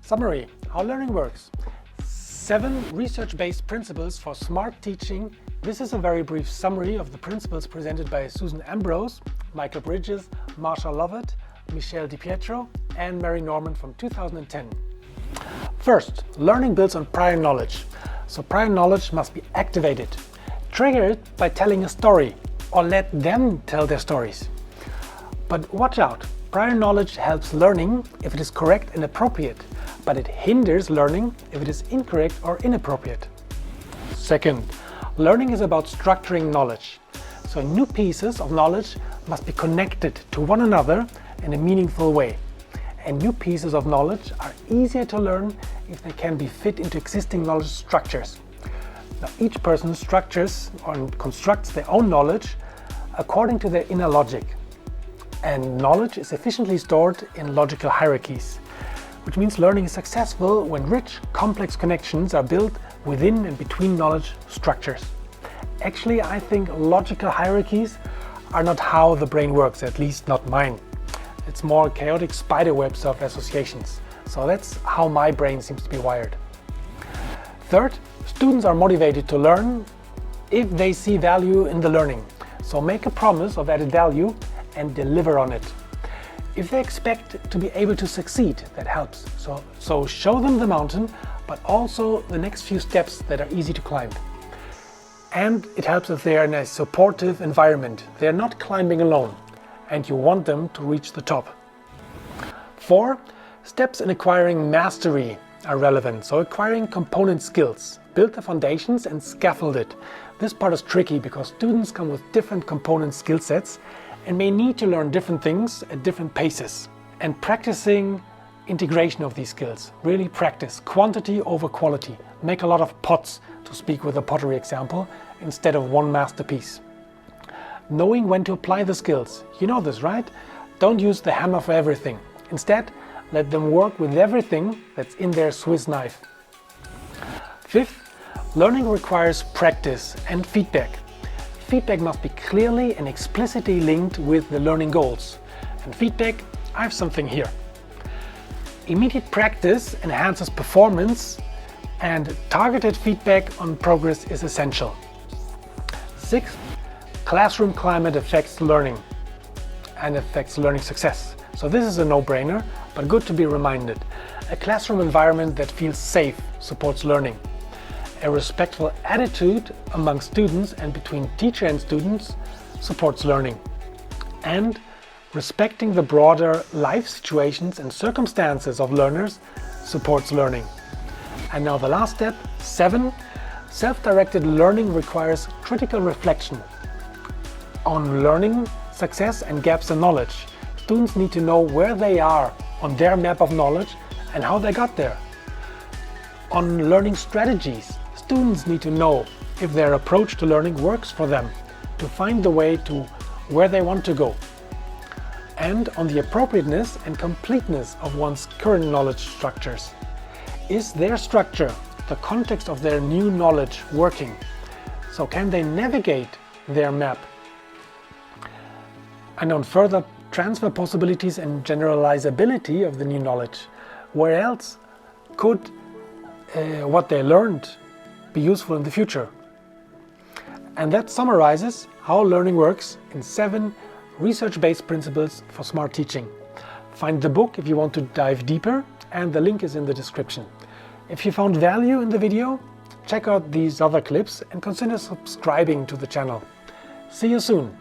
Summary: how learning works. 7 research-based principles for smart teaching. This is a very brief summary of the principles presented by Susan Ambrose, Michael Bridges, Marsha Lovett, Michelle DiPietro and Mary Norman from 2010. First, learning builds on prior knowledge. So prior knowledge must be activated. Trigger it by telling a story or let them tell their stories. But watch out, prior knowledge helps learning if it is correct and appropriate, but it hinders learning if it is incorrect or inappropriate. Second, learning is about structuring knowledge. So new pieces of knowledge must be connected to one another in a meaningful way. And new pieces of knowledge are easier to learn if they can be fit into existing knowledge structures. Now, each person structures or constructs their own knowledge according to their inner logic. And knowledge is efficiently stored in logical hierarchies, which means learning is successful when rich, complex connections are built within and between knowledge structures. Actually, I think logical hierarchies are not how the brain works, at least not mine. It's more chaotic spider webs of associations. So that's how my brain seems to be wired. Third, students are motivated to learn if they see value in the learning. So make a promise of added value and deliver on it. If they expect to be able to succeed, that helps. So show them the mountain, but also the next few steps that are easy to climb. And it helps if they are in a supportive environment. They are not climbing alone, and you want them to reach the top. 4, steps in acquiring mastery are relevant. So acquiring component skills. Build the foundations and scaffold it. This part is tricky because students come with different component skill sets and may need to learn different things at different paces. And practicing integration of these skills. Really practice quantity over quality. Make a lot of pots, to speak with a pottery example, instead of one masterpiece. Knowing when to apply the skills. You know this, right? Don't use the hammer for everything. Instead, let them work with everything that's in their Swiss knife. 5th, learning requires practice and feedback. Feedback must be clearly and explicitly linked with the learning goals. And feedback, I have something here. Immediate practice enhances performance, and targeted feedback on progress is essential. 6th, classroom climate affects learning and affects learning success. So this is a no-brainer, but good to be reminded. A classroom environment that feels safe supports learning. A respectful attitude among students and between teacher and students supports learning. And respecting the broader life situations and circumstances of learners supports learning. And now the last step, 7, self-directed learning requires critical reflection on learning success and gaps in knowledge. Students need to know where they are on their map of knowledge and how they got there. On learning strategies, students need to know if their approach to learning works for them to find the way to where they want to go. And on the appropriateness and completeness of one's current knowledge structures. Is their structure, the context of their new knowledge, working? So can they navigate their map? And on further transfer possibilities and generalizability of the new knowledge. Where else could what they learned be useful in the future? And that summarizes how learning works in 7 research-based principles for smart teaching. Find the book if you want to dive deeper, and the link is in the description. If you found value in the video, check out these other clips and consider subscribing to the channel. See you soon!